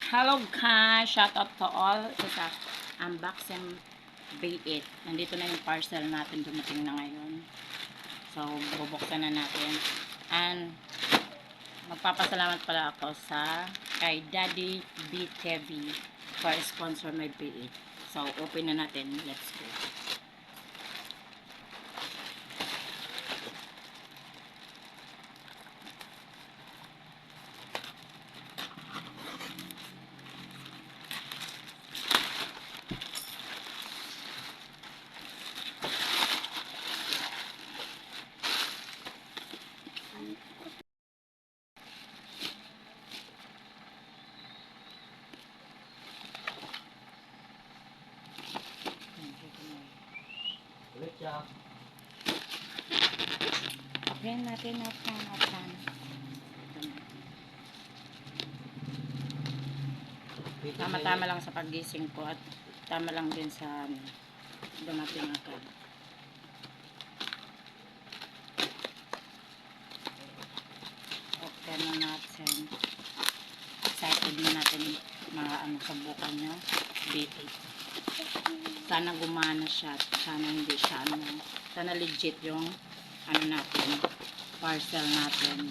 Hello guys! Shout out to all sa unboxing B8. Nandito na yung parcel natin, dumating na ngayon. So, bubuksan na natin. And, magpapasalamat pala ako sa kay Daddy B TV for sponsor my B8. So, open na natin. Let's go. Yan natin open. Tama-tama lang sa paggising ko at tama lang din sa dumating agad. Open na natin. Excited na natin mga subukan nyo. B8. Sana gumana siya. Sana hindi siya sana legit yung natin. Parcel natin.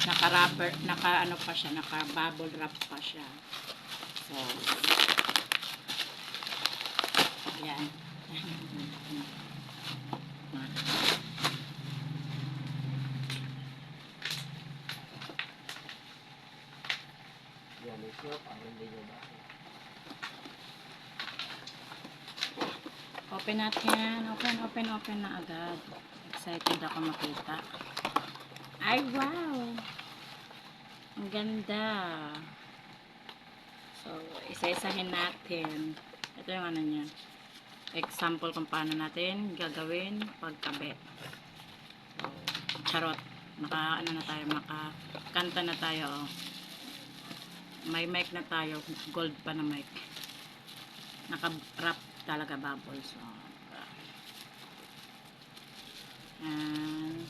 Naka-wrapper, pa siya, naka-bubble wrap pa siya. So, ayan. Open natin. Open na agad. Excited ako makita. Ay, wow! Ang ganda. So, isa-isahin natin. Ito yung niya. Example kung paano natin gagawin pagkabe. So, charot. Makakanta na tayo. Oh. May mic na tayo. Gold pa na mic. Naka-wrap talaga bubble. So, and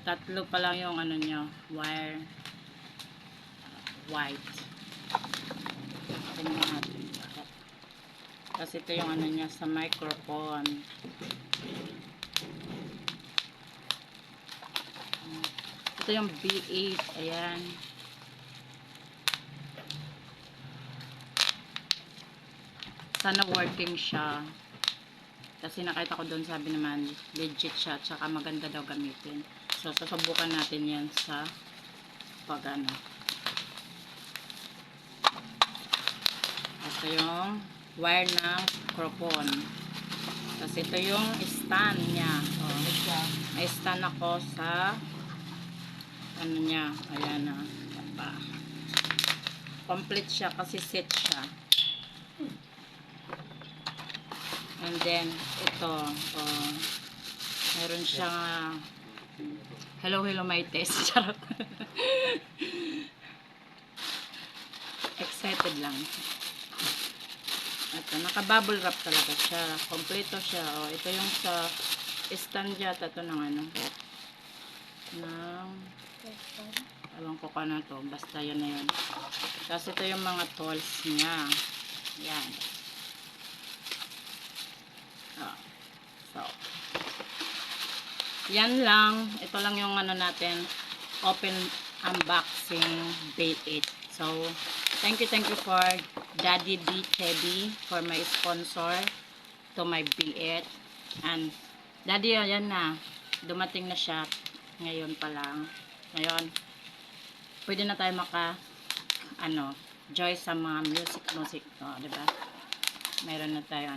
tatlo pa lang yung nyo, wire white. Tingnan natin. Kasi ito yung niya sa microphone. Ito yung B8. Ayan. Sana working siya. Kasi nakita ko doon, sabi naman legit siya, tsaka maganda daw gamitin. So, susubukan natin yan sa ito yung wire ng microphone. Kasi ito yung stand niya. Oh, may stand ako sa niya. Ayan na. Complete siya kasi set siya. And then, ito. Oh, meron siyang hello my test. Charot. Excited lang. Ito, naka-bubble wrap talaga siya. Kompleto siya. Oh, ito yung sa stand yata ito ng alam ko ka na to. Basta yan na yan. Tapos ito yung mga tools niya. Yan. Oh. So, yan lang. Ito lang yung natin. Open unboxing B8. So, thank you for Daddy B TV for my sponsor to my B8. And, Daddy, ayan na. Dumating na siya. Ngayon pa lang. Ngayon, pwede na tayo joy sa mga music. Oh, diba? Meron na tayo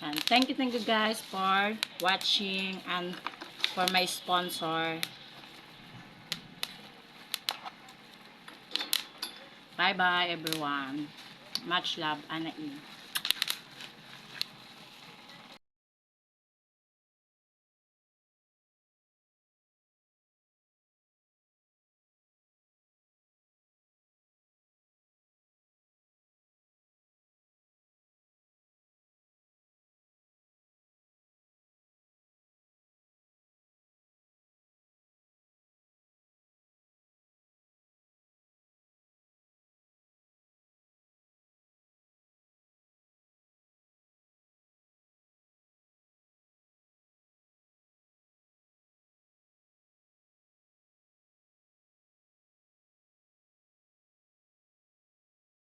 and thank you guys for watching and for my sponsor. Bye everyone. Much love, Anae.